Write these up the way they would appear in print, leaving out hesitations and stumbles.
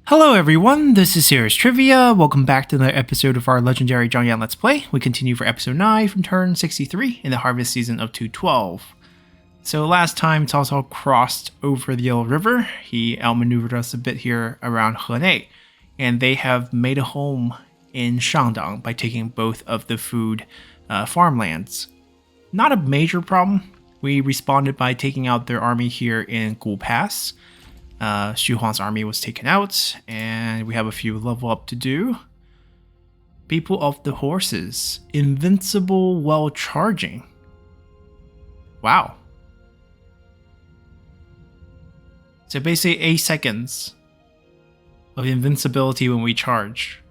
Hello everyone, this is Serious Trivia. Welcome back to another episode of our legendary Zhang Yan Let's Play. We continue for episode 9 from turn 63 in the harvest season of 212. So last time Cao Cao crossed over the Yellow River, he outmaneuvered us a bit here around Henei, and they have made a home in Shangdang by taking both of the food farmlands. Not a major problem. We responded by taking out their army here in Gu Pass. Xu Huang's army was taken out, and we have a few level up to do. People of the Horses. Invincible while charging. Wow. So basically 8 seconds of invincibility when we charge.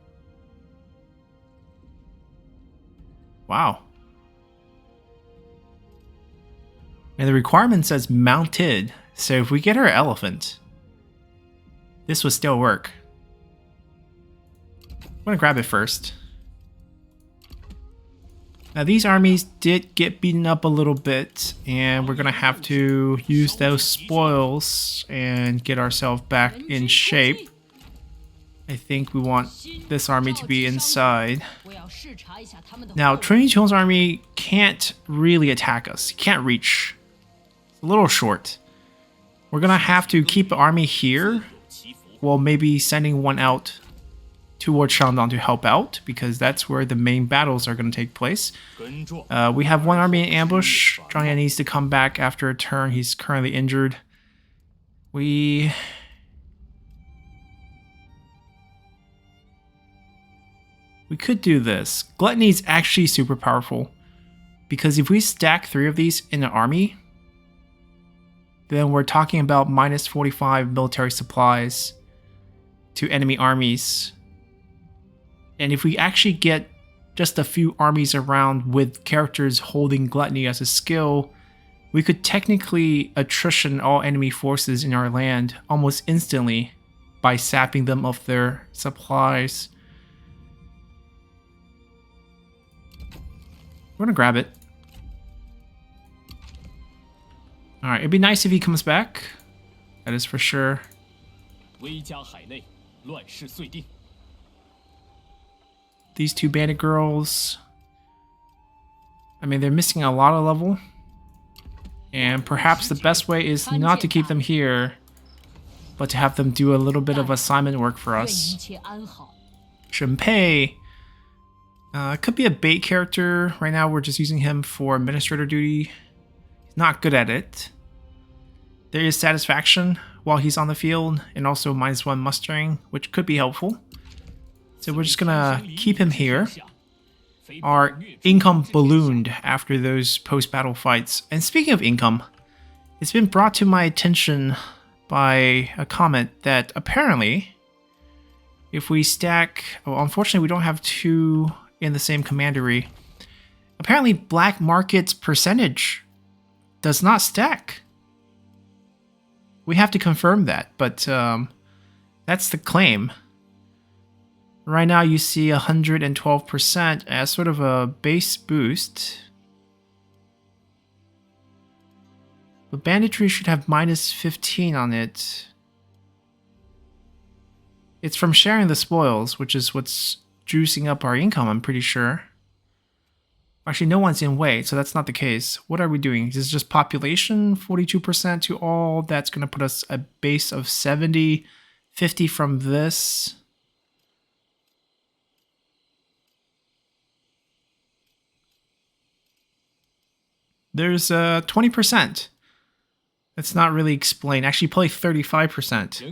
Wow. And the requirement says mounted, so if we get our elephant, this would still work. I'm gonna grab it first. Now these armies did get beaten up a little bit, and we're gonna have to use those spoils and get ourselves back in shape. I think we want this army to be inside. Now Trinity Chong's army can't really attack us. He can't reach. It's a little short. We're gonna have to keep the army here. Well, maybe sending one out towards Shangdang to help out, because that's where the main battles are going to take place. We have one army in ambush. Zhang Yan needs to come back after a turn. He's currently injured. We could do this. Gluttony is actually super powerful, because if we stack 3 of these in an army, then we're talking about minus 45 military supplies to enemy armies. And if we actually get just a few armies around with characters holding Gluttony as a skill, we could technically attrition all enemy forces in our land almost instantly by sapping them of their supplies. We're gonna grab it. Alright, it'd be nice if he comes back. That is for sure. These 2 bandit girls, I mean, they're missing a lot of level. And perhaps the best way is not to keep them here, but to have them do a little bit of assignment work for us. Shenpei could be a bait character. Right now we're just using him for administrator duty. He's not good at it. There is satisfaction while he's on the field, and also -1 mustering, which could be helpful. So we're just gonna keep him here. Our income ballooned after those post-battle fights. And speaking of income, it's been brought to my attention by a comment that apparently, if we stack... Oh, unfortunately we don't have 2 in the same commandery. Apparently black market's percentage does not stack. We have to confirm that, but that's the claim. Right now you see 112% as sort of a base boost. But banditry should have -15 on it. It's from sharing the spoils, which is what's juicing up our income, I'm pretty sure. Actually, no one's in Wei, so that's not the case. What are we doing? Is this just population? 42% to all. That's going to put us a base of 70. 50 from this. There's 20%. That's not really explained. Actually, probably 35%.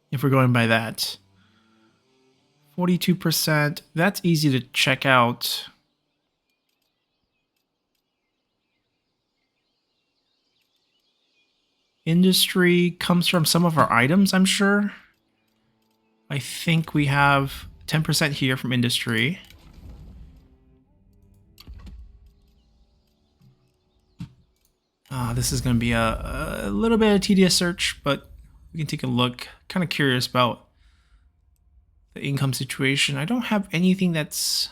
If we're going by that. 42%. That's easy to check out. Industry comes from some of our items, I'm sure. I think we have 10% here from industry. This is going to be a little bit of tedious search, but we can take a look. Kind of curious about the income situation. I don't have anything that's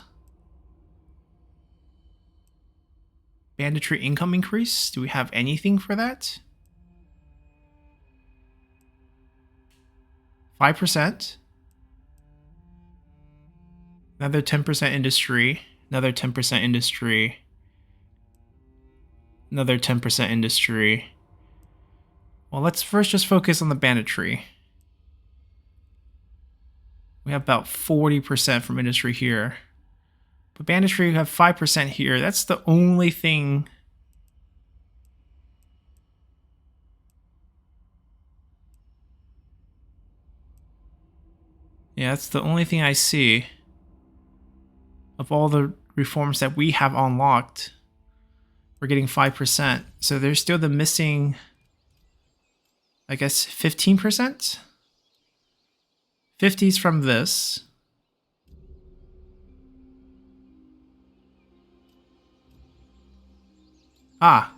banditry income increase. Do we have anything for that? 5%. Another 10% industry. Another 10% industry. Another 10% industry. Well, let's first just focus on the banditry. We have about 40% from industry here. But banditry, we have 5% here. That's the only thing. Yeah, that's the only thing I see of all the reforms that we have unlocked. We're getting 5%. So there's still the missing, I guess, 15%? 50's from this. Ah,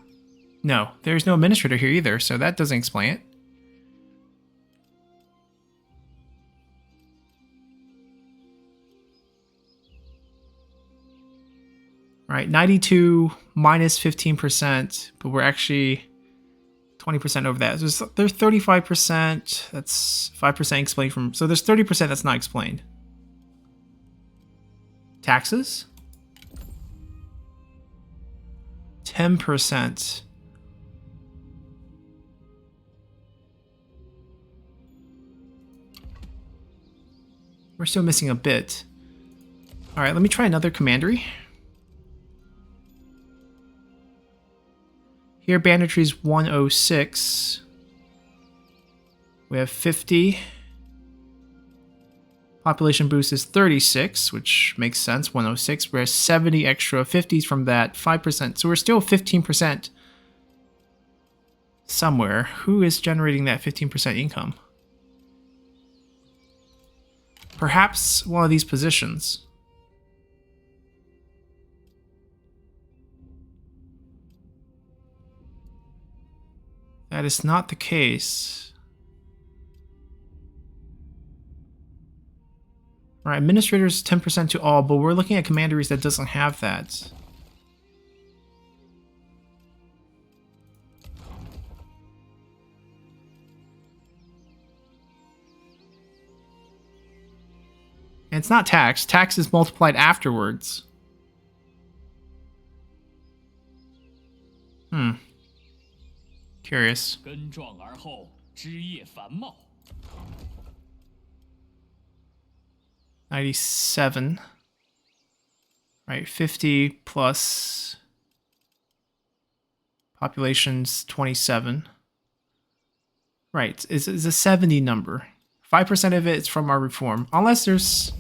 no, there's no administrator here either, so that doesn't explain it. Right, 92 minus 15%, but we're actually 20% over that. There's 35%, that's 5% explained from, so there's 30% that's not explained. Taxes? 10%. We're still missing a bit. All right, let me try another commandery. Here, banditry's 106. We have 50. Population boost is 36, which makes sense, 106. We have 70 extra, 50s from that, 5%. So we're still 15% somewhere. Who is generating that 15% income? Perhaps one of these positions. That is not the case. All right, administrators 10% to all, but we're looking at commanderies that doesn't have that. And it's not tax. Tax is multiplied afterwards. Curious. 97. Right, 50 plus population's 27. Right, it's a 70 number. 5% of it is from our reform. Unless there's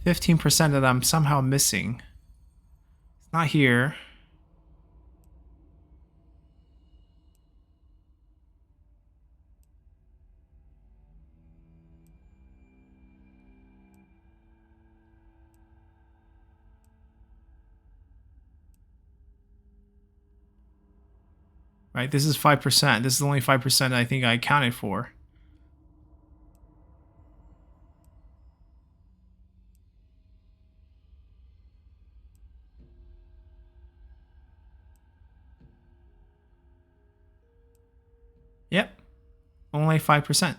15% that I'm somehow missing. It's not here. Right, this is 5%. This is only 5% I think I accounted for. Yep, only 5%.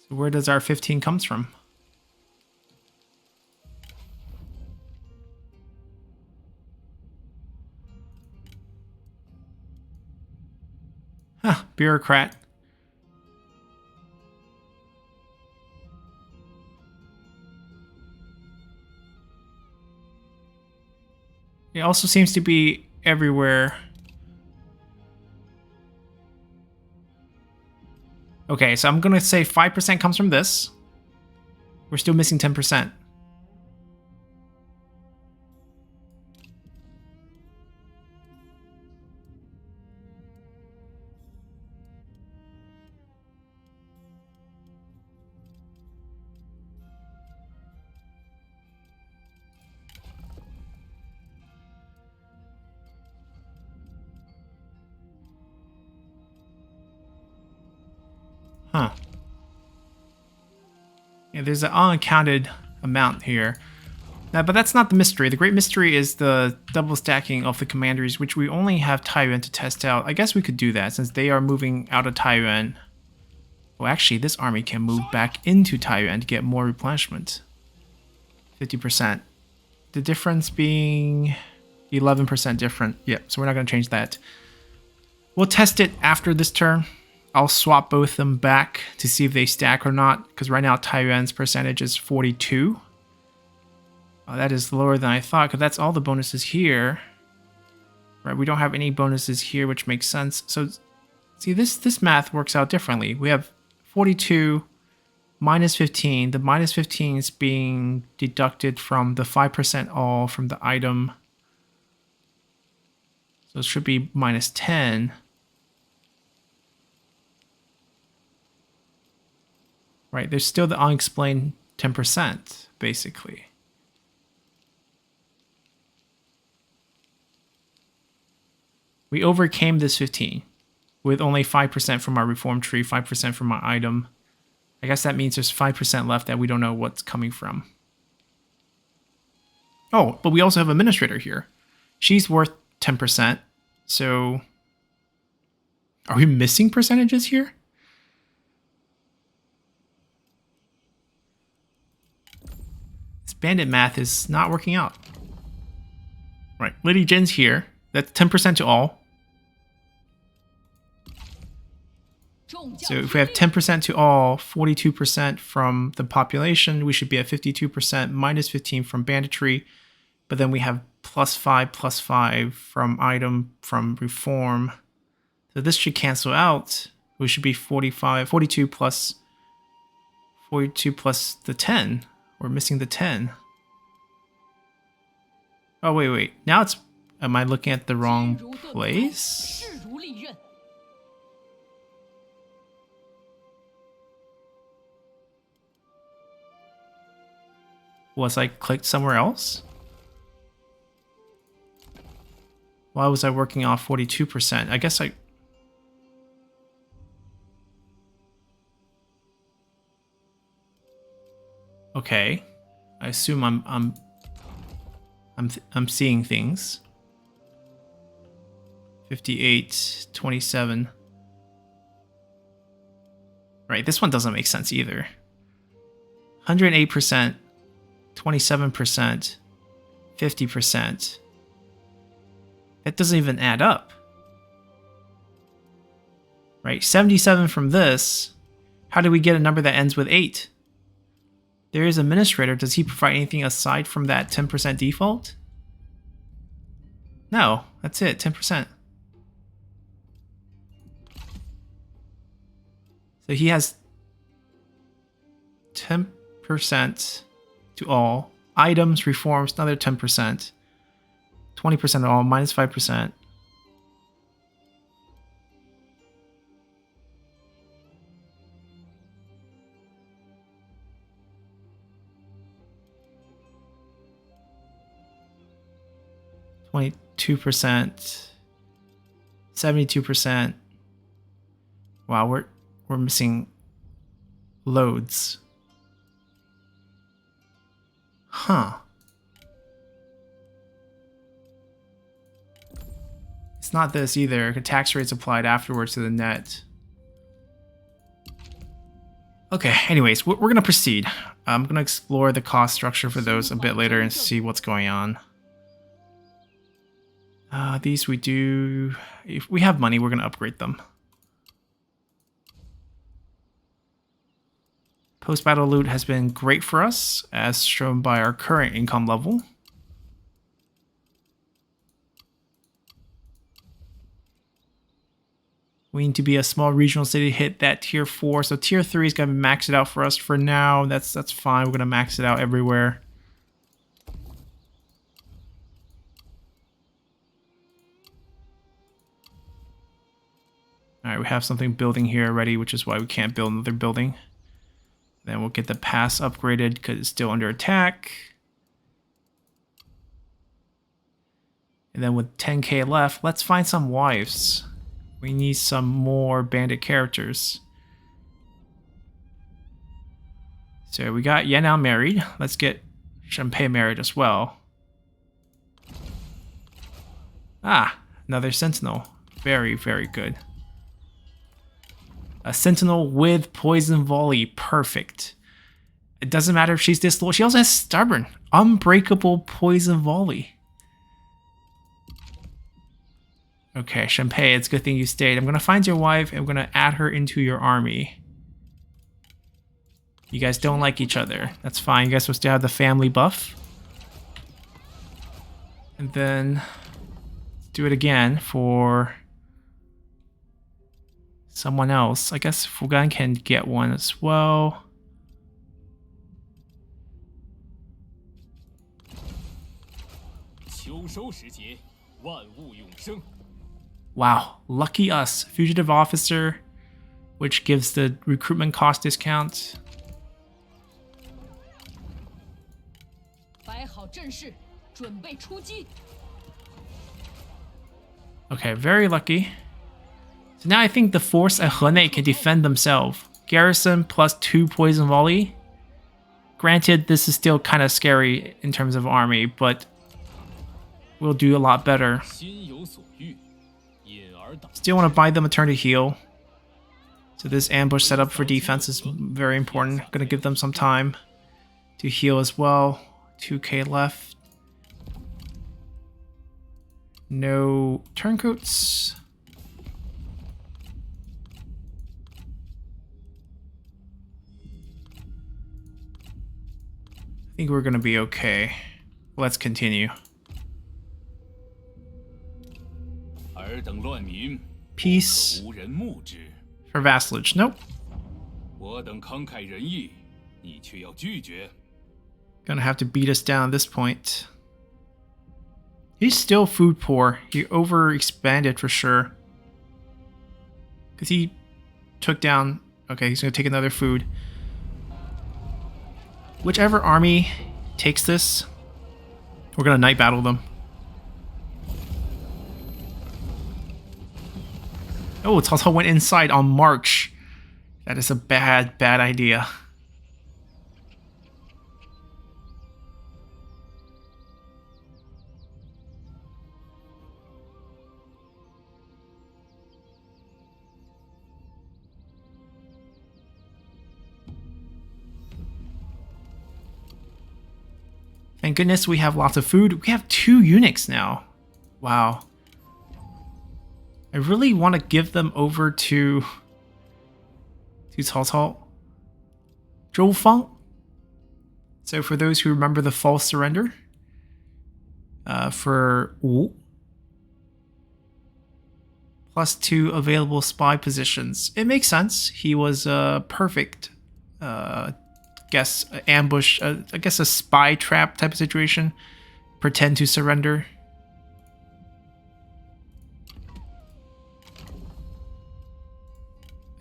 So where does our 15 comes from? Huh, bureaucrat. It also seems to be everywhere. Okay, so I'm gonna say 5% comes from this. We're still missing 10%. Huh. Yeah, there's an unaccounted amount here. But that's not the mystery. The great mystery is the double stacking of the commanders, which we only have Taiyuan to test out. I guess we could do that since they are moving out of Taiyuan. Well, actually, this army can move back into Taiyuan to get more replenishment. 50%. The difference being 11% different. Yep, so we're not going to change that. We'll test it after this turn. I'll swap both of them back to see if they stack or not, because right now Taiyuan's percentage is 42. Oh, that is lower than I thought, because that's all the bonuses here. Right, we don't have any bonuses here, which makes sense. So, see, this math works out differently. We have 42 minus 15. The minus 15 is being deducted from the 5% all from the item. So it should be minus 10. Right, there's still the unexplained 10%, basically. We overcame this 15 with only 5% from our reform tree, 5% from our item. I guess that means there's 5% left that we don't know what's coming from. Oh, but we also have administrator here. She's worth 10%. So are we missing percentages here? This bandit math is not working out. Right, Lady Jin's here. That's 10% to all. So if we have 10% to all, 42% from the population, we should be at 52%, minus 15 from banditry. But then we have +5 from item from reform. So this should cancel out. We should be 42 plus the 10. We're missing the 10. Oh, wait. Now it's... Am I looking at the wrong place? Was I clicked somewhere else? Why was I working off 42%? I guess I... Okay. I assume I'm seeing things. 58, 27. Right, this one doesn't make sense either. 108%, 27%, 50%. That doesn't even add up. Right, 77 from this. How do we get a number that ends with 8? There is administrator. Does he provide anything aside from that 10% default? No, that's it, 10%. So he has 10% to all. Items, reforms, another 10%. 20% to all, minus 5%. %, 72%. Wow, we're missing loads. Huh. It's not this either. The tax rate's applied afterwards to the net. Okay, anyways, we're going to proceed. I'm going to explore the cost structure for those a bit later and see what's going on. These we do... If we have money, we're going to upgrade them. Post-battle loot has been great for us, as shown by our current income level. We need to be a small regional city to hit that tier 4. So tier 3 is going to be maxed out for us for now. That's fine. We're going to max it out everywhere. All right, we have something building here already, which is why we can't build another building. Then we'll get the pass upgraded because it's still under attack. And then with 10k left, let's find some wives. We need some more bandit characters. So we got Yanao married. Let's get Shenpei married as well. Ah, another sentinel. Very, very good. A sentinel with poison volley. Perfect. It doesn't matter if she's disloyal. She also has stubborn. Unbreakable poison volley. Okay, Shenpei, it's a good thing you stayed. I'm going to find your wife and I'm going to add her into your army. You guys don't like each other. That's fine. You guys will still have the family buff. And then do it again for someone else. I guess Fugan can get one as well. Wow, lucky us. Fugitive officer, which gives the recruitment cost discount. Okay, very lucky. So now I think the force and Hene can defend themselves. Garrison plus 2 poison volley. Granted, this is still kind of scary in terms of army, but we'll do a lot better. Still want to buy them a turn to heal. So this ambush setup for defense is very important. Gonna give them some time to heal as well. 2k left. No turncoats. I think we're gonna be okay. Let's continue. Peace for vassalage. Nope. Gonna have to beat us down at this point. He's still food poor. He overexpanded for sure. Because he took down... Okay, he's gonna take another food. Whichever army takes this, we're gonna night battle them. Oh, Cao Cao went inside on march. That is a bad idea. Thank goodness we have lots of food. We have 2 eunuchs now. Wow. I really want to give them over to Cao Cao. Zhou Feng. So for those who remember the false surrender, for Wu, plus 2 available spy positions. It makes sense. He was a perfect, ambush, I guess a spy trap type of situation. Pretend to surrender.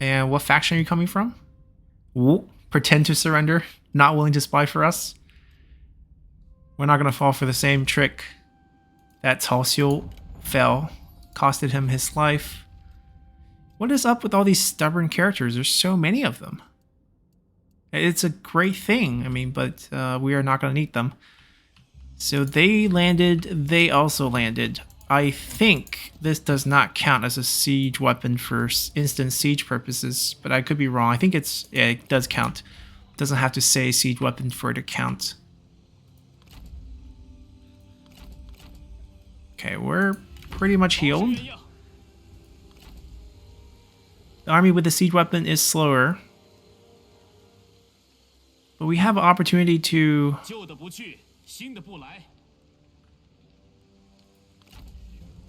And what faction are you coming from? Wu, pretend to surrender, not willing to spy for us. We're not gonna fall for the same trick that Cao Xiu fell, costed him his life. What is up with all these stubborn characters? There's so many of them. It's a great thing, I mean, but we are not gonna need them. So they landed, they also landed. I think this does not count as a siege weapon for instant siege purposes, but I could be wrong. I think it does count. It doesn't have to say siege weapon for it to count. Okay, we're pretty much healed. The army with the siege weapon is slower, but we have an opportunity to...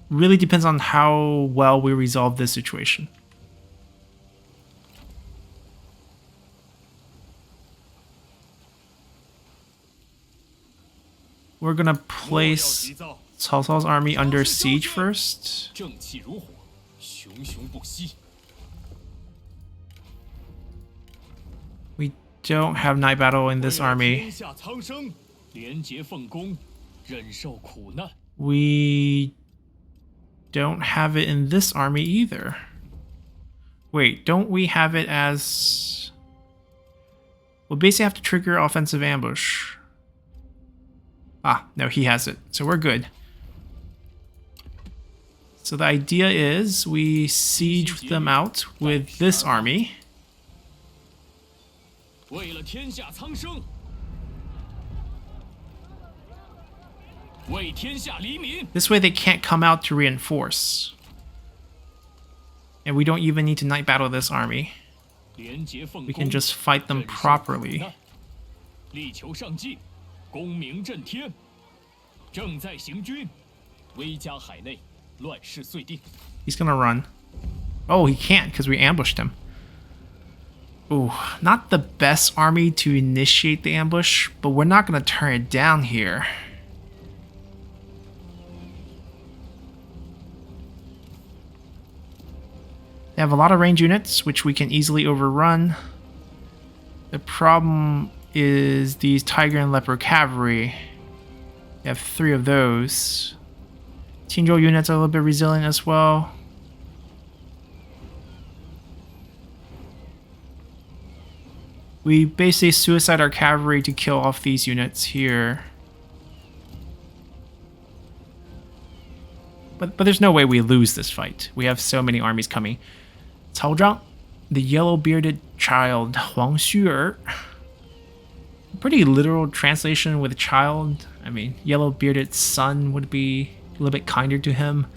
Really depends on how well we resolve this situation. We're gonna place Cao Cao's army under siege first. We don't have night battle in this army. We don't have it in this army either. Wait, don't we have it as... We'll basically have to trigger offensive ambush. Ah, no, he has it. So we're good. So the idea is we siege them out with this army. This way they can't come out to reinforce. And we don't even need to night battle this army. We can just fight them properly. He's gonna run. Oh, he can't because we ambushed him. Ooh, not the best army to initiate the ambush, but we're not gonna turn it down here. They have a lot of range units, which we can easily overrun. The problem is these Tiger and Leopard cavalry. They have 3 of those. Tinjo units are a little bit resilient as well. We basically suicide our cavalry to kill off these units here. But there's no way we lose this fight. We have so many armies coming. Cao Zhang, the yellow-bearded child, Huang Xuer. Pretty literal translation with child. I mean, yellow-bearded son would be a little bit kinder to him.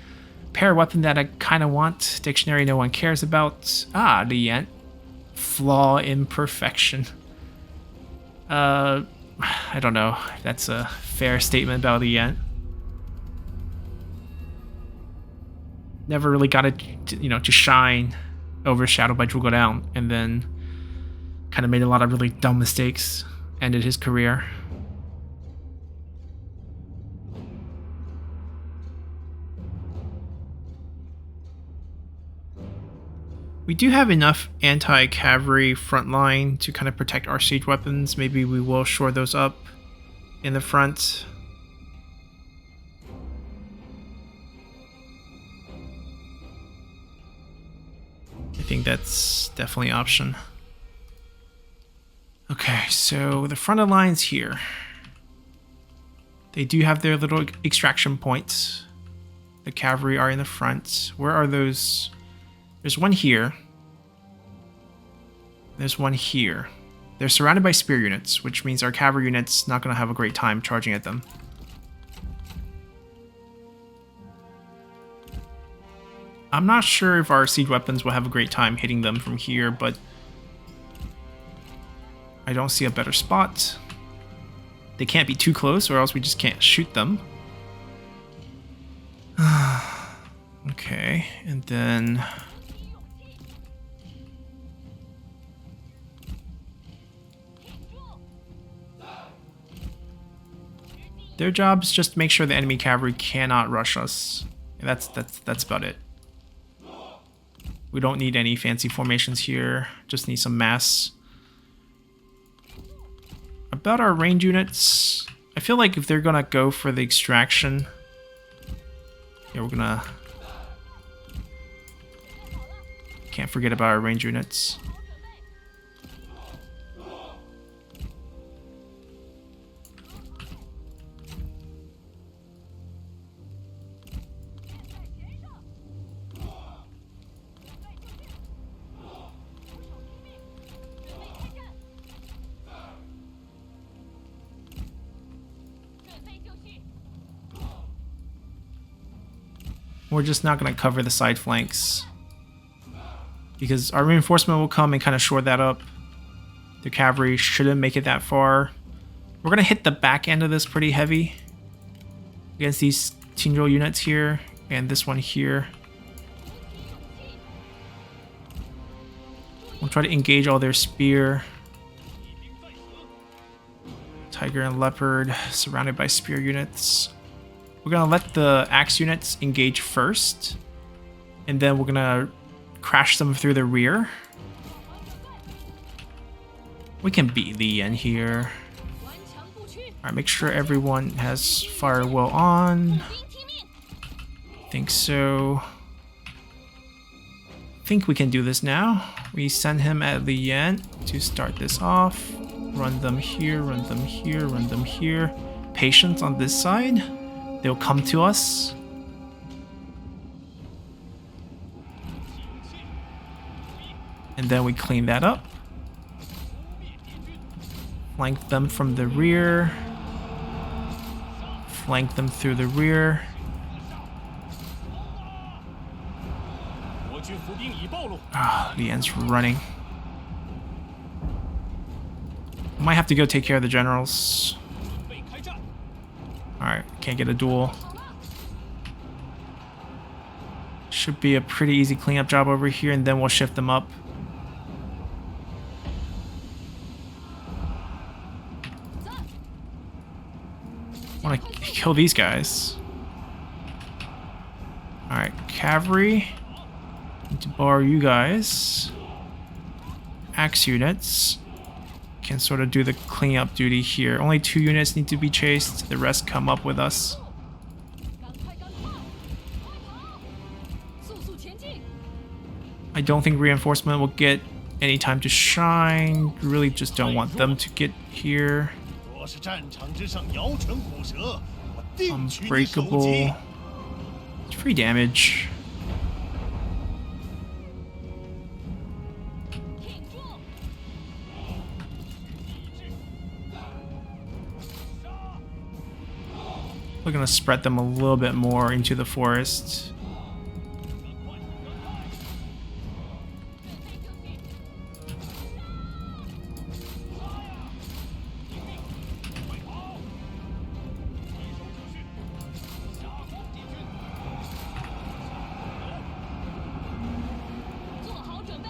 Pair weapon that I kind of want. Dictionary no one cares about. Ah, the Yan. Flaw imperfection. I don't know if that's a fair statement about the Yan. Never really got it, to shine. Overshadowed by Zhuge Liang, and then kind of made a lot of really dumb mistakes. Ended his career. We do have enough anti-cavalry front line to kind of protect our siege weapons. Maybe we will shore those up in the front. I think that's definitely an option. Okay, so the front of lines here. They do have their little extraction points. The cavalry are in the front. Where are those? There's one here. There's one here. They're surrounded by spear units, which means our cavalry unit's not going to have a great time charging at them. I'm not sure if our siege weapons will have a great time hitting them from here, but I don't see a better spot. They can't be too close or else we just can't shoot them. Okay, and then their job is just to make sure the enemy cavalry cannot rush us. And that's about it. We don't need any fancy formations here, just need some mass. About our range units, I feel like if they're gonna go for the extraction, yeah, we're gonna... Can't forget about our range units. We're just not going to cover the side flanks because our reinforcement will come and kind of shore that up. The cavalry shouldn't make it that far. We're going to hit the back end of this pretty heavy against these Tinjo units here and this one here. We'll try to engage all their spear. Tiger and Leopard surrounded by spear units. We're going to let the axe units engage first, and then we're going to crash them through the rear. We can beat Li Yan here. Alright, make sure everyone has firewall on. Think so. Think we can do this now. We send him at Li Yan to start this off. Run them here, run them here, run them here. patient on this side. They'll come to us. And then we clean that up. Flank them from the rear. Flank them through the rear. Ah, Lian's running. Might have to go take care of the generals. Alright, can't get a duel. Should be a pretty easy cleanup job over here, and then we'll shift them up. I want to kill these guys. Alright, cavalry. Need to borrow you guys. Axe units can sort of do the cleanup duty here. Only 2 units need to be chased. The rest come up with us. I don't think reinforcement will get any time to shine. Really just don't want them to get here. Unbreakable. It's free damage. We're gonna spread them a little bit more into the forest.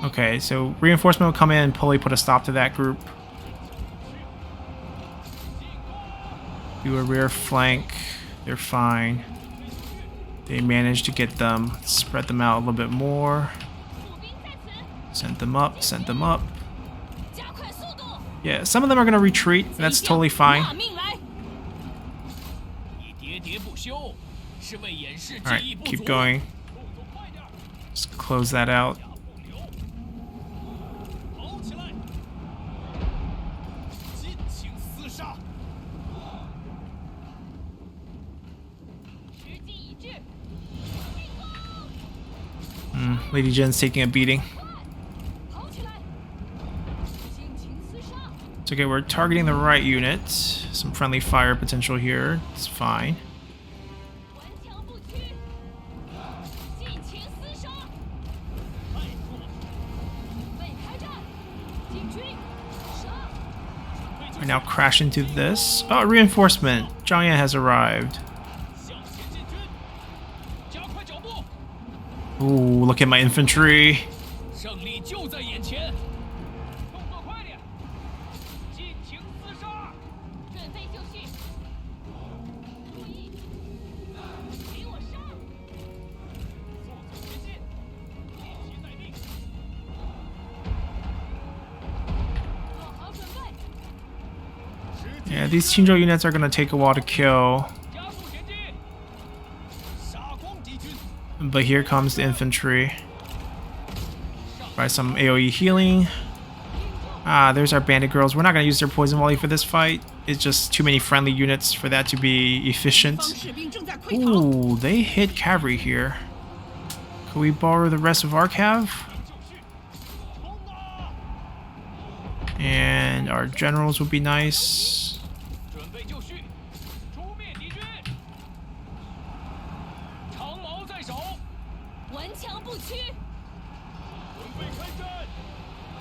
Okay, so reinforcement will come in and probably put a stop to that group. Do a rear flank. They're fine. They managed to get them, spread them out a little bit more. Send them up, send them up. Yeah, some of them are going to retreat. That's totally fine. Alright, keep going. Just close that out. Lady Jen's taking a beating. It's okay, we're targeting the right unit. Some friendly fire potential here. It's fine. We now crash into this. Oh, reinforcement. Zhang Yan has arrived. Ooh, look at my infantry. Yeah, these Qingzhou units are gonna take a while to kill. But here comes the infantry. By some AoE healing. Ah, there's our bandit girls. We're not going to use their poison volley for this fight. It's just too many friendly units for that to be efficient. Ooh, they hit cavalry here. Can we borrow the rest of our cav? And our generals would be nice.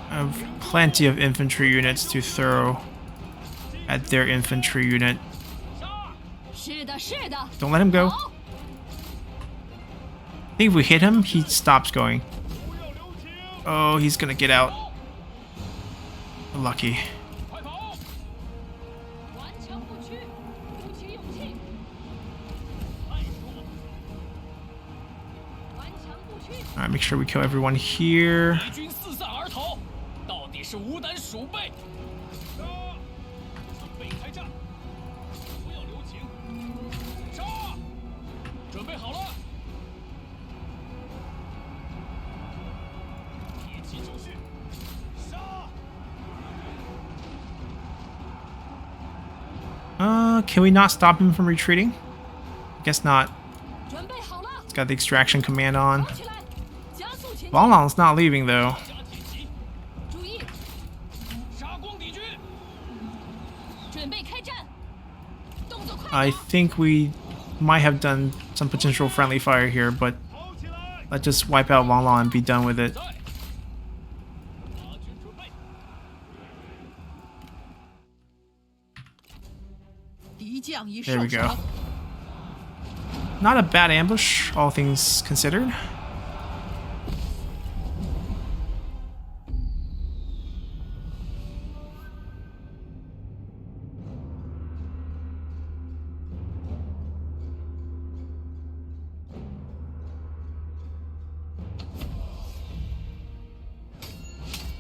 I have plenty of infantry units to throw at their infantry unit. Don't let him go. I think if we hit him, he stops going. Oh, he's gonna get out. Lucky. Alright, make sure we kill everyone here. Can we not stop him from retreating? Guess not. 准备好了， It's got the extraction command on. 跑起来，加速前进， Longlong's not leaving though. 注意，杀光敌军。准备开战，动作快 I 点， think we might have done some potential friendly fire here, but 跑起来！ let's just wipe out Longlong and be done with it. 在。大军准备。敌将已 There we 受 go. 伤， Not a bad ambush, all things considered.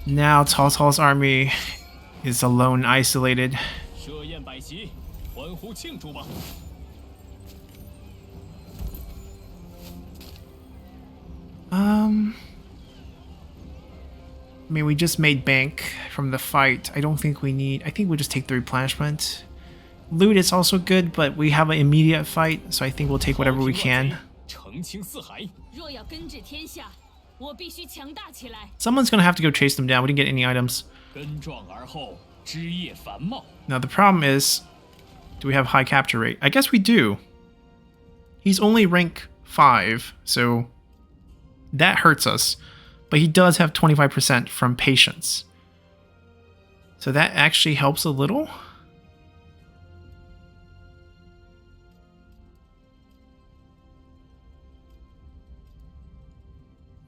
Now Cao Cao's army is alone, isolated. 设宴摆席，欢呼庆祝吧！ I mean, we just made bank from the fight. I don't think we need... I think we'll just take the replenishment. Loot is also good, but we have an immediate fight, so I think we'll take whatever we can. 澄清四海。若要根治天下，我必须强大起来。 Someone's gonna have to go chase them down. We didn't get any items. 根壮而后，枝叶繁茂。 Now, the problem is... Do we have high capture rate? I guess we do. He's only rank 5, so... That hurts us. But he does have 25% from patience. So that actually helps a little.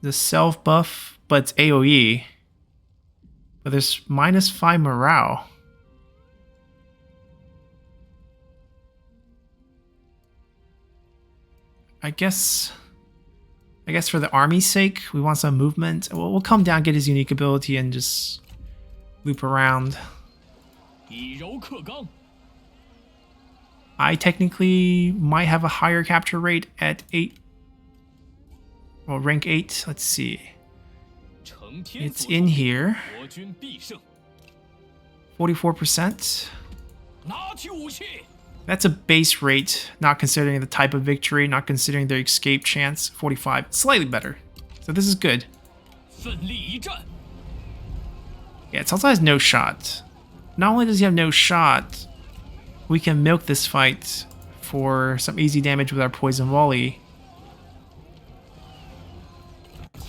The self buff, but it's AoE. But there's -5 morale. I guess for the army's sake, we want some movement. We'll come down, get his unique ability, and just loop around. 以柔克刚。 I technically might have a higher capture rate at 8. Well, rank 8. Let's see. 承天 It's 所 in 托， here. 国军必胜。 44%. 拿起武器。 That's a base rate, not considering the type of victory, not considering their escape chance. 45. Slightly better. So this is good. 奋力一战。 Yeah, Cao Cao has no shot. Not only does he have no shot, we can milk this fight for some easy damage with our poison volley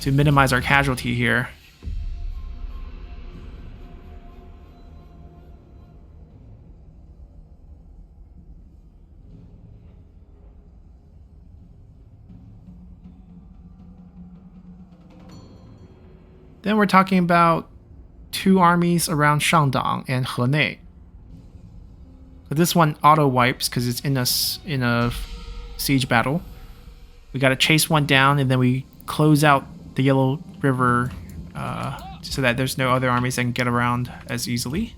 to minimize our casualty here. Then we're talking about 2 armies around Shangdang and Henei. But this one auto wipes because it's in a siege battle. We gotta chase one down and then we close out the Yellow River so that there's no other armies that can get around as easily.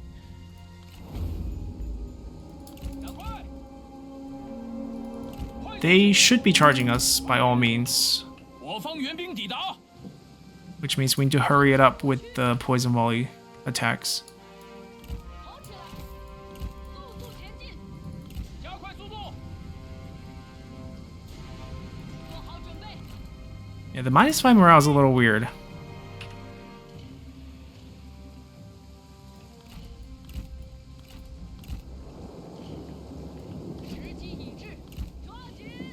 赶快！ They should be charging us by all means, 我方援兵抵达。 which means we need to hurry it up with the poison volley attacks. 跑起来，速速前进， 加快速度。 做好准备。 Yeah, the -5 morale is a little weird.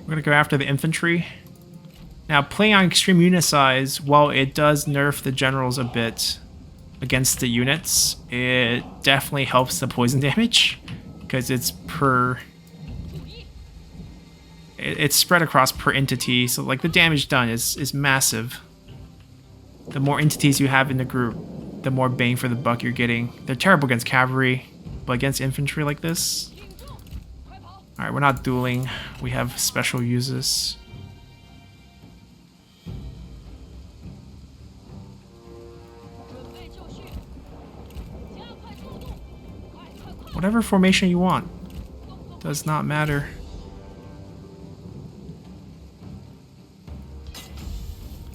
We're gonna go after the infantry. Now, playing on extreme unit size, while it does nerf the generals a bit against the units, it definitely helps the poison damage because it's it's spread across per entity. So like the damage done is massive. The more entities you have in the group, the more bang for the buck you're getting. They're terrible against cavalry, but against infantry like this, 挺住，快跑！ all right, we're not dueling. We have special uses. 准备就绪，加快速度，快快快！ Whatever formation you want, does not matter.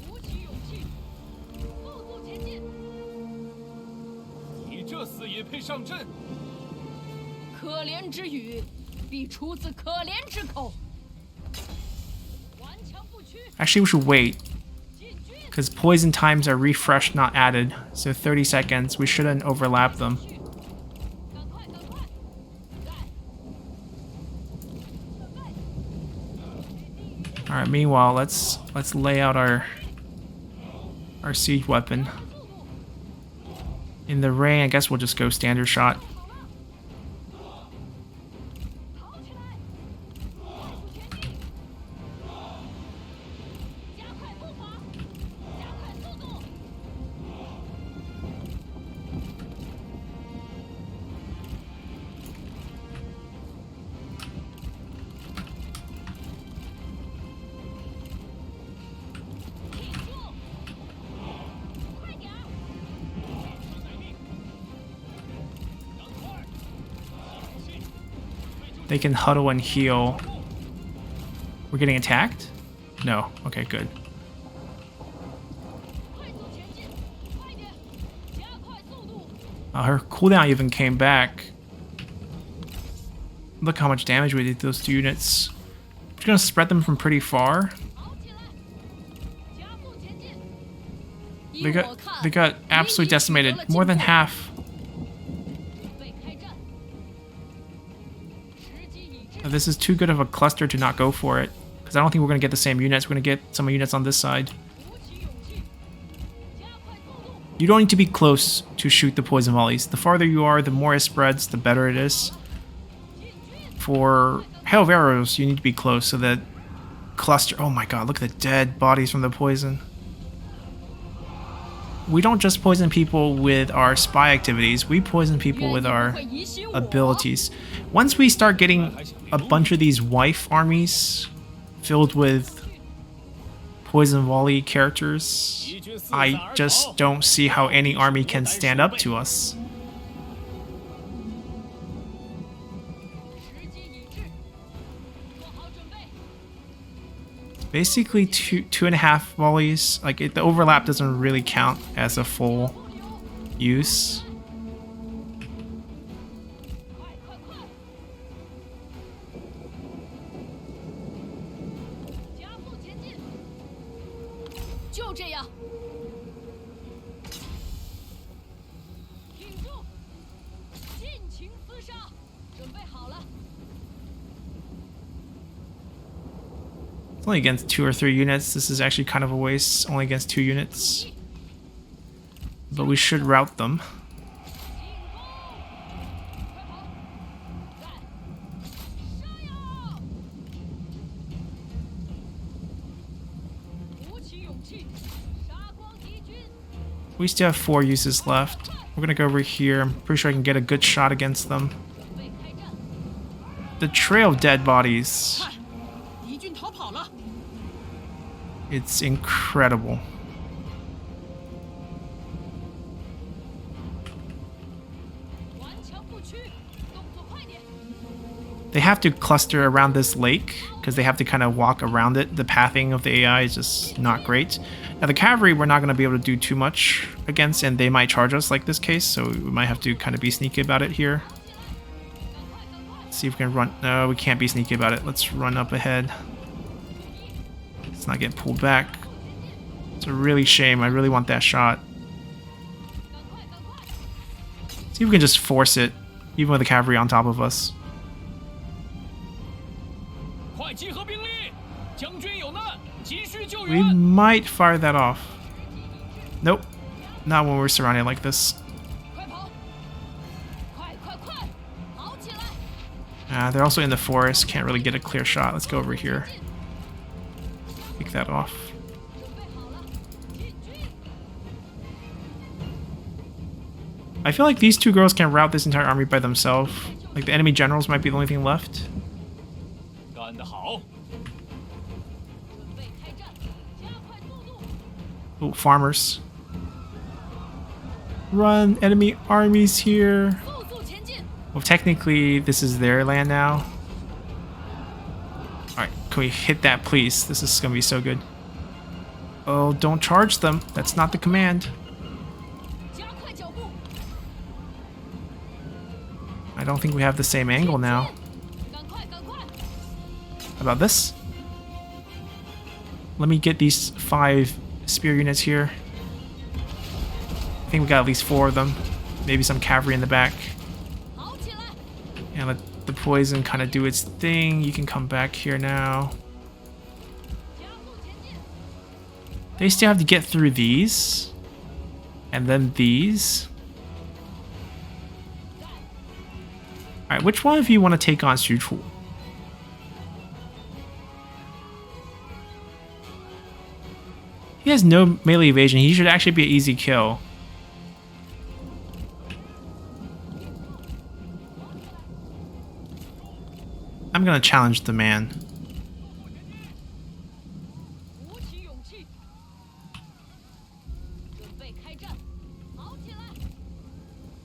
鼓起勇气，速速前进。 你这厮也配上阵？ 可怜之语，必出自可怜之口。顽强不屈， Actually, we should wait, 进军。 because poison times are refreshed, not added. So 30 seconds, we shouldn't overlap them. 赶快，赶快！在。准备。 Alright, meanwhile, let's lay out our siege weapon. In the rain, I guess we'll just go standard shot. 跑起来！快速前进！加快步伐，加快速度！ 挺住！快点儿！ They can huddle and heal. We're getting attacked? No. Okay, good. 快速前进！快点！加快速度！ Her cooldown even came back. Look how much damage we did to those two units. We're gonna spread them from pretty far. 跑起来！加速前进！ They got absolutely decimated. More than half. 准备开战！时机已至， This is too good of a cluster to not go for it. Because I don't think we're gonna get the same units. We're gonna get some units on this side. 鼓起勇气，加快速度！ You don't need to be close to shoot the poison volleys. The farther you are, the more it spreads, the better it is. 进军！ For hail of arrows, you need to be close so that cluster. Oh my god, look at the dead bodies from the poison. We don't just poison people with our spy activities, we poison people with our 会遗失我 abilities. Once we start getting a bunch of these wife armies filled with poison volley characters, I just don't see how any army can stand up to us. 时机已至，做好准备。 Basically, two and a half volleys. Like the overlap doesn't really count as a full 不留， use. 快快快！加速前进！就这样，挺住，尽情厮杀，准备好了。 It's only against 2 or 3 units. This is actually kind of a waste. Only against 2 units. But we should rout them. 进攻！快跑！在！杀呀！鼓起勇气，杀光敌军！ We still have 4 uses left. We're gonna go over here. I'm pretty sure I can get a good shot against them. 准备开战！ The trail of dead bodies. 看，敌军逃跑了！ It's incredible. 顽强不屈，动作快点！ They have to cluster around this lake because they have to kind of walk around it. The pathing of the AI is just not great. Now the cavalry we're not going to be able to do too much against, and they might charge us like this case, so we might have to kind of be sneaky about it here. 赶快，赶快！ Let's see if we can run. No, we can't be sneaky about it. Let's run up ahead. Let's not get pulled back. It's a really shame. I really want that shot. 赶快，赶快！ See if we can just force it, even with the cavalry on top of us. 快集合兵力！将军有难，急需救 We 援。 might fire that off. Nope. Not when we're surrounded like this. 快跑！快快快！跑起来！ They're also in the forest. Can't really get a clear shot. Let's go over here. Take that off. 准备好了，进军！ I feel like these 2 girls can rout this entire army by themselves. Like the enemy generals might be the only thing left. 干得好！ 准备开战，加快速度！ Oh, farmers. Run, enemy armies here. 速速前进！ Well, technically, this is their land now. Alright, can we hit that, please? This is gonna be so good. Oh, don't charge them. That's not the command. 加快脚步！ I don't think we have the same angle now. 赶快， How about this? Let me get these 5 spear units here. I think we got at least 4 of them. Maybe some cavalry in the back. 好起来！ And let the poison kind of do its thing. You can come back here now. 加速前进！ They still have to get through these. And then these. Alright, which one of you want to take on Xu Chu? He has no melee evasion. He should actually be an easy kill. I'm gonna challenge the man. 鼓起勇气，准备开战！好起来！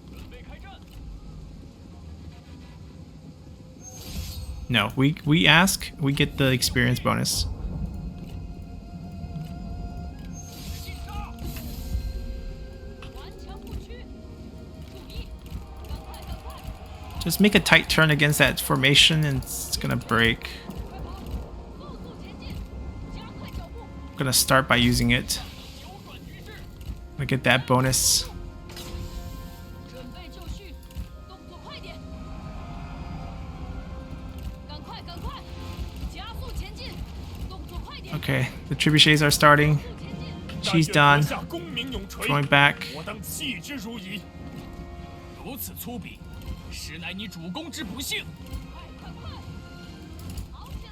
准备开战。 No, we ask, we get the experience bonus. 进杀！ 顽强不屈！注意，赶快赶快！ Just make a tight turn against that formation and it's gonna break. 快跑！速速前进！加快脚步！ I'm gonna start by using it. 扭转局势。 I get that bonus. 准备就绪，动作快点！赶快赶快！加速前进！动作快点！ Okay, the trebuchets are starting. 速前进！ She's done. 下功名永垂， Drawing back. 我当弃之如矣。如此粗鄙，实乃你主公之不幸。快快快！好起来！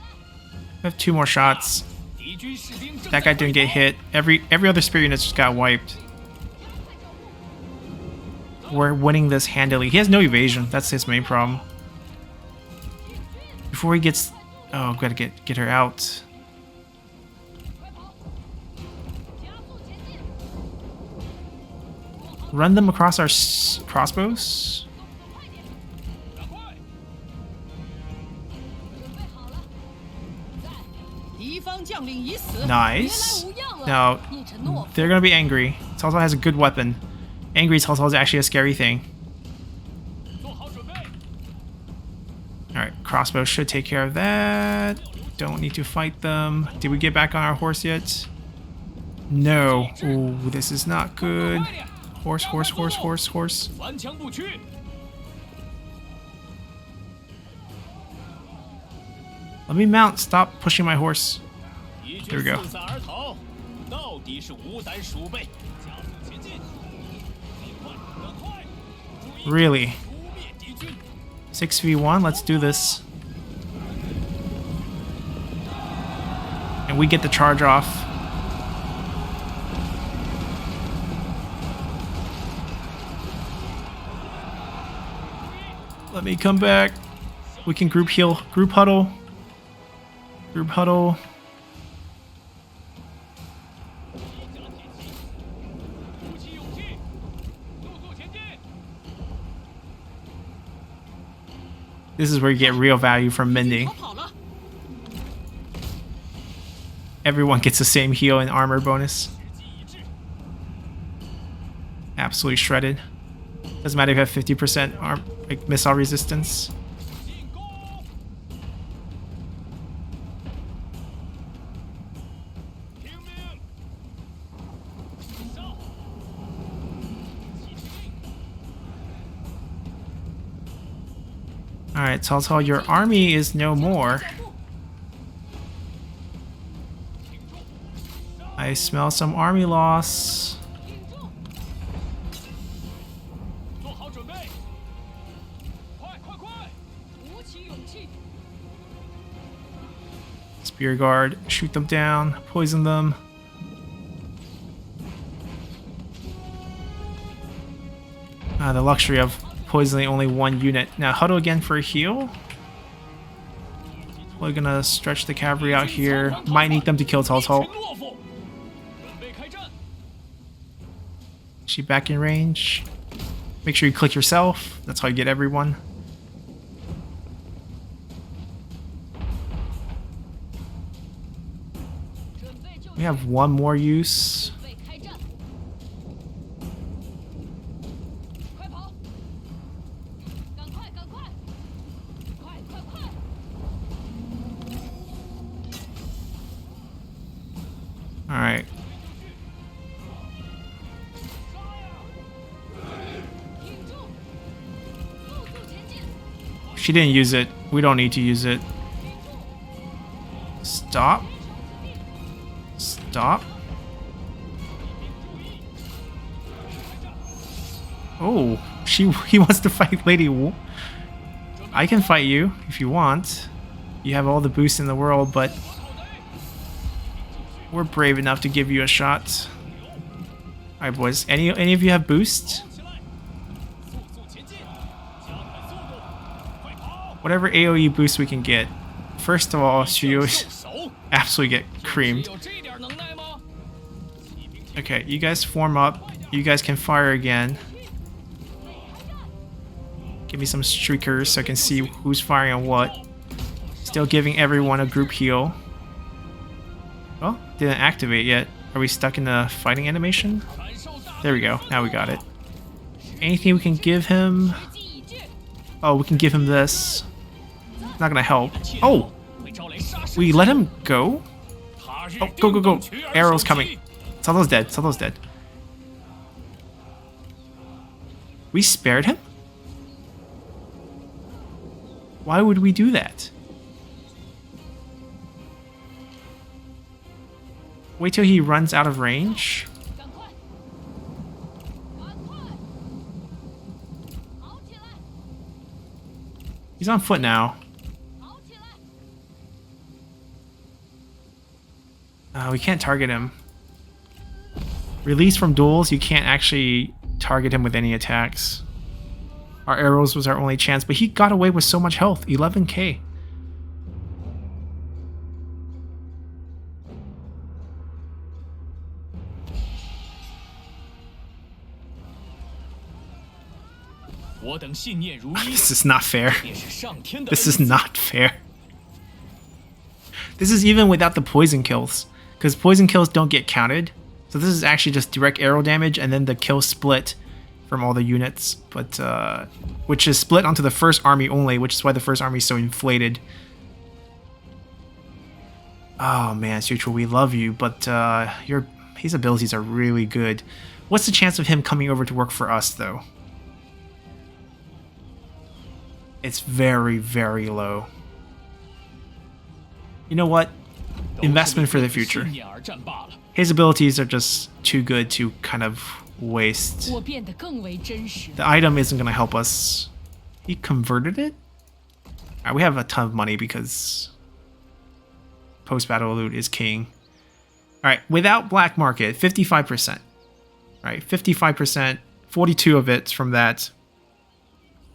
I have 2 more shots. 敌军士兵正 That guy didn't get hit. Every other spear unit just got wiped. 加快脚步！ We're winning this handily. He has no evasion. That's his main problem. Before he gets... Oh, gotta get her out. 快跑！加速前进！ Run them across our crossbows. 动作快点！赶快！准备好了，在。敌方将领已死， Nice. 别来无恙了 Now, 一承诺。 they're gonna be angry. Cao Cao has a good weapon. Angry Cao Cao is actually a scary thing. 做好准备。 Alright, crossbow should take care of that. Don't need to fight them. Did we get back on our horse yet? No. Ooh, this is not good. Horse, horse, horse, horse, horse. 顽强不屈。 Let me mount. Stop pushing my horse. 敌 There we 军 go. 四散而逃，到底是无胆鼠辈。加速前进，尽快，赶快！注意 Really? 除灭敌军。 6v1. Let's do this. And we get the charge off. Let me come back. We can group heal. Group huddle. Group huddle. 鼓起勇气，速速前进。 This is where you get real value from mending. 逃跑了， Everyone gets the same heal and armor bonus. 志气一致， Absolutely shredded. Doesn't matter if you have 50% like missile resistance. 进攻！听命！上！起司令， Alright, Cao Cao, your army is no more. 挺住！ I smell some army loss. 挺住！ 做好准备！快快快！鼓起勇气！ Spear guard, shoot them down, poison them. The luxury of poisoning only 1 unit. Now huddle again for a heal. We're gonna stretch the cavalry out here. Might need them to kill Cao 一群 Cao. 懦夫，准备开战！ She back in range. Make sure you click yourself. That's how you get everyone. We have 1 more use. 准备开战！快跑！赶快赶快！快快快！ Alright. 挺住，速速前进， She didn't use it. We don't need to use it. Stop. Stop. Oh, he wants to fight Lady Wu. I can fight you if you want. You have all the boosts in the world, but we're brave enough to give you a shot. Alright, boys. Any of you have boosts? 起来，速速前进，加快速度，快跑！ Whatever AoE boost we can get. First of all, she 动 always 手， absolutely get 只 creamed. 有这点能耐吗？骑兵前 Okay, you guys form up. You guys can fire again. Give me some streakers so I can see who's firing on what. Still giving everyone a group heal. Oh, didn't activate yet. Are we stuck in the fighting animation? 感受大 There we go. Now we got it. Anything we can give him? 机已至， Oh, we can give him this. Not gonna help. 切 Oh, 会招来杀身 we let him go? 他日 Oh, go, go, go. 定取而 Arrow's 守 coming. 其 Solo's dead. Solo's dead. We spared him? Why would we do that? Wait till he runs out of range? 赶快，赶快，跑起来， He's on foot now. 跑起来， We can't target him. Released from duels, you can't actually target him with any attacks. Our arrows was our only chance, but he got away with so much health. 11k. This is not fair. 便是上天的 This is 恩赐 not fair. This is even without the poison kills, because poison kills don't get counted. So this is actually just direct arrow damage, and then the kill split from all the units, but which is split onto the first army only, which is why the first army is so inflated. Oh man, Sutra, we love you, but his abilities are really good. What's the chance of him coming over to work for us, though? It's very, very low. You know what? 都是 Investment 为 for the 自己 future. 信念而战罢了。 His abilities are just too good to kind of waste. 我变得更为真实。 The item isn't going to help us. He converted it? Alright, we have a ton of money because post-battle loot is king. Alright, without black market, 55%. Right, 55%, 42 of it's from that.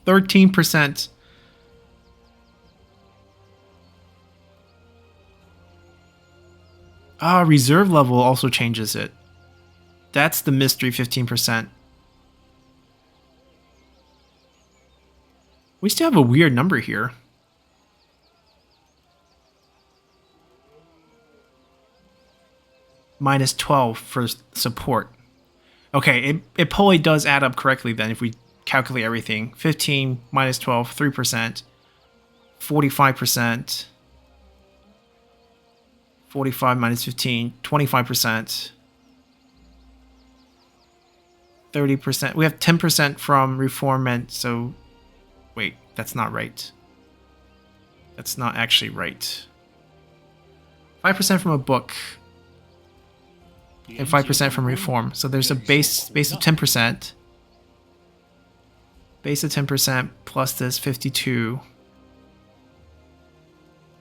13%. Reserve level also changes it. That's the mystery 15%. We still have a weird number here. Minus 12 for support. Okay, it probably does add up correctly then if we calculate everything. 15 minus 12, 3%. 45%. 45 minus 15, 25%. 30%. We have 10% from reformment, so... Wait, that's not right. That's not actually right. 5% from a book. And 5% from reform. So there's a base of 10%. Base of 10% plus this 52.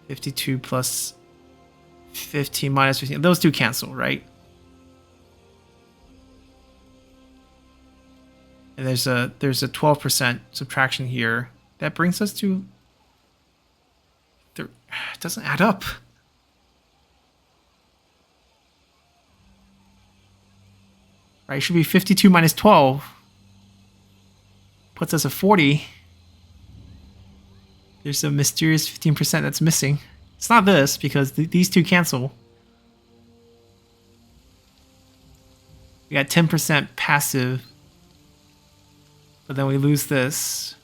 52 plus 15 minus 15. Those two cancel, right? And there's a 12% subtraction here. That brings us to... It doesn't add up. Right, it should be 52 minus 12. Puts us at 40. There's a mysterious 15% that's missing. It's not this, because these two cancel. We got 10% passive. But then we lose this.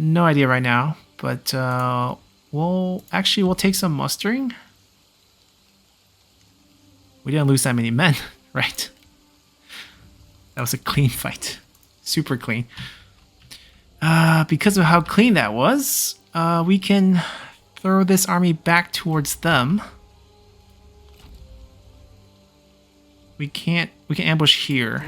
No idea right now, but we'll take some mustering. We didn't lose that many men, right? That was a clean fight. Super clean. Because of how clean that was, we can throw this army back towards them. We can ambush here,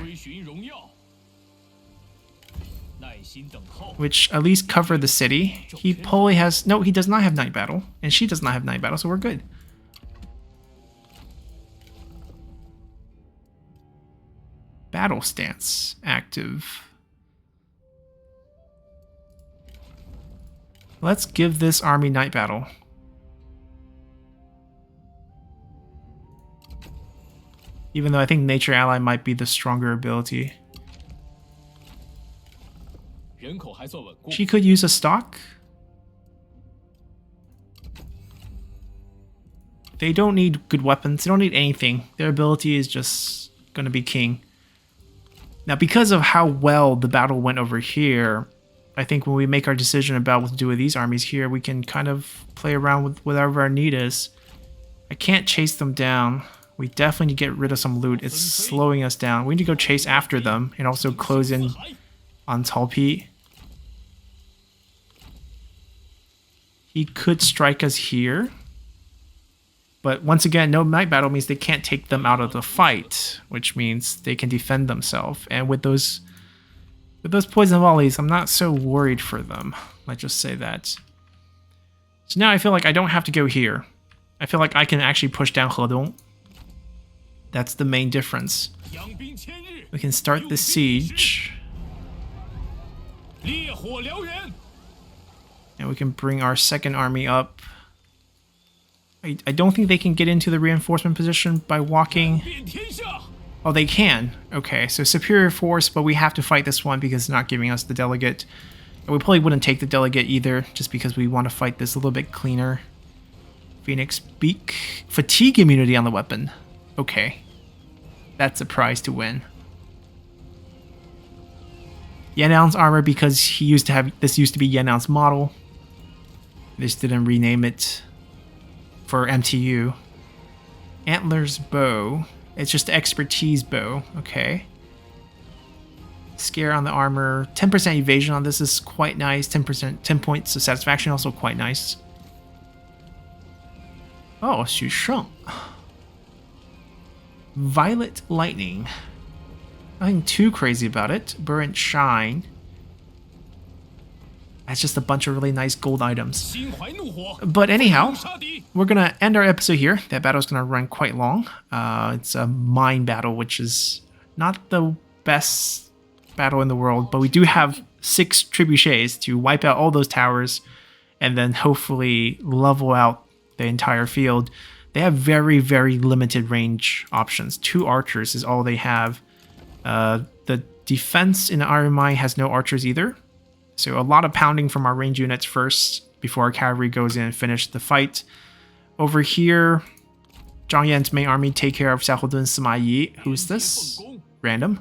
which at least cover the city. He probably has, no, he does not have night battle, and she does not have night battle, so we're good. Battle stance active. Let's give this army night battle. Even though I think Nature Ally might be the stronger ability. She could use a stock. They don't need good weapons. They don't need anything. Their ability is just going to be king. Now, because of how well the battle went over here, I think when we make our decision about what to do with these armies here, we can kind of play around with whatever our need is. I can't chase them down. We definitely need to get rid of some loot. It's slowing us down. We need to go chase after them and also close in on TUP. He could strike us here. But once again, no night battle means they can't take them out of the fight, which means they can defend themselves. And with those poison volleys, I'm not so worried for them. Let's just say that. So now I feel like I don't have to go here. I feel like I can actually push down Hedong. That's the main difference. We can start the siege. And we can bring our second army up. I don't think they can get into the reinforcement position by walking. Oh, they can. Okay, so superior force, but we have to fight this one because it's not giving us the delegate. And we probably wouldn't take the delegate either, just because we want to fight this a little bit cleaner. Phoenix Beak. Fatigue immunity on the weapon. Okay. That's a prize to win. Yan'an's armor, because he used to have, this used to be Yan'an's model. They just didn't rename it for MTU. Antlers bow. It's just expertise bow. Okay. Scare on the armor. 10% evasion on this is quite nice. 10 points of satisfaction, also quite nice. Oh, Xu Sheng. Violet lightning. Nothing too crazy about it. Burnt shine. That's just a bunch of really nice gold items. But anyhow, we're going to end our episode here. That battle's going to run quite long. It's a mine battle, which is not the best battle in the world, but we do have 6 trebuchets to wipe out all those towers and then hopefully level out the entire field. They have very, very limited range options. 2 archers is all they have. The defense in the Iron Mine has no archers either. So a lot of pounding from our range units first before our cavalry goes in and finish the fight. Over here, Zhang Yan's main army take care of Xiaohodun Sima Yi. Who's this? Random.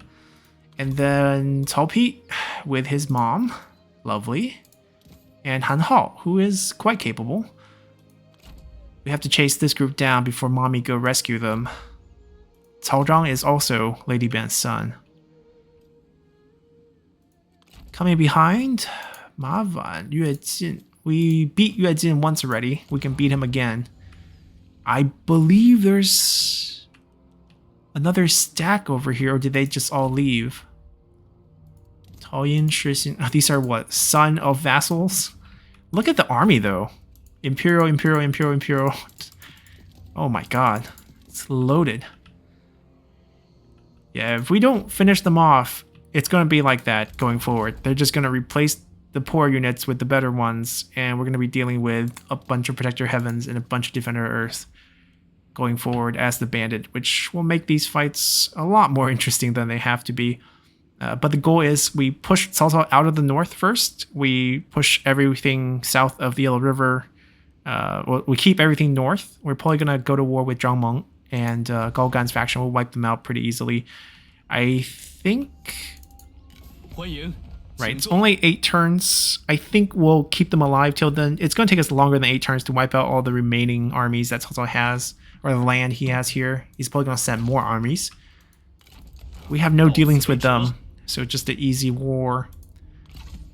And then Cao Pi with his mom. Lovely. And Han Hao, who is quite capable. We have to chase this group down before mommy go rescue them. Cao Zhang is also Lady Ban's son. Coming behind, Ma Van, Yue Jin. We beat Yue Jin once already. We can beat him again. I believe there's another stack over here, or did they just all leave? Taoyin Shixin. Oh, these are what? Son of vassals? Look at the army though. Imperial, Imperial, Imperial, Imperial. Oh my god. It's loaded. Yeah, if we don't finish them off, it's going to be like that going forward. They're just going to replace the poor units with the better ones, and we're going to be dealing with a bunch of Protector Heavens and a bunch of Defender Earth going forward as the Bandit, which will make these fights a lot more interesting than they have to be. But the goal is we push Cao Cao out of the north first. We push everything south of the Yellow River. We keep everything north. We're probably going to go to war with Zhang Meng, and Gao Gan's faction will wipe them out pretty easily. I think... Right, it's only 8 turns. I think we'll keep them alive till then. It's going to take us longer than 8 turns to wipe out all the remaining armies that Cao Cao has, or the land he has here. He's probably going to send more armies. We have no dealings with them, so just an easy war.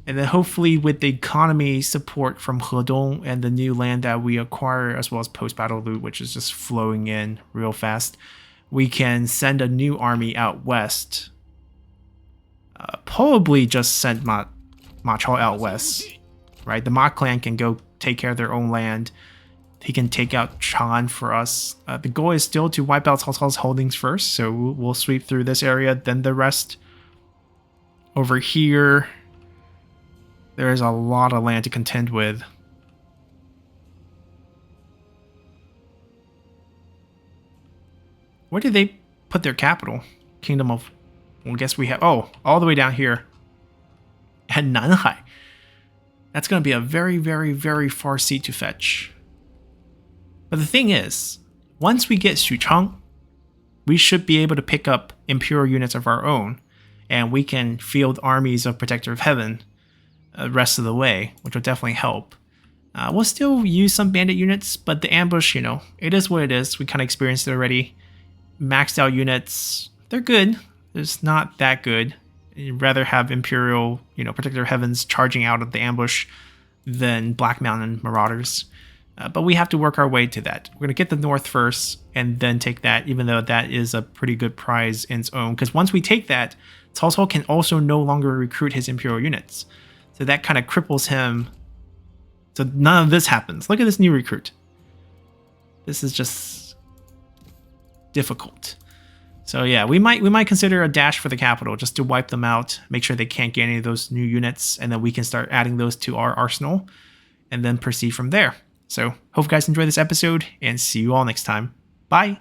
And then hopefully with the economy support from Hedong and the new land that we acquire, as well as post-battle loot, which is just flowing in real fast, we can send a new army out west. Probably just send Ma Chao out west, right? The Ma clan can go take care of their own land. He can take out Chang'an for us. The goal is still to wipe out Cao Cao's holdings first, so we'll sweep through this area, then the rest. Over here, there is a lot of land to contend with. Where did they put their capital? Kingdom of... Well, I guess we have... Oh, all the way down here. At Nanhai. That's going to be a very, very, very far seat to fetch. But the thing is, once we get Xuchang, we should be able to pick up Imperial units of our own. And we can field armies of Protector of Heaven the rest of the way, which will definitely help. We'll still use some bandit units, but the ambush, you know, it is what it is. We kind of experienced it already. Maxed out units, they're good. It's not that good. You'd rather have Imperial, you know, Protector of Heavens charging out of the ambush than Black Mountain Marauders. But we have to work our way to that. We're going to get the north first and then take that, even though that is a pretty good prize in its own. Because once we take that, Cao Cao can also no longer recruit his Imperial units. So that kind of cripples him. So none of this happens. Look at this new recruit. This is just difficult. So yeah, we might consider a dash for the capital just to wipe them out, make sure they can't get any of those new units, and then we can start adding those to our arsenal and then proceed from there. So hope you guys enjoyed this episode and see you all next time. Bye!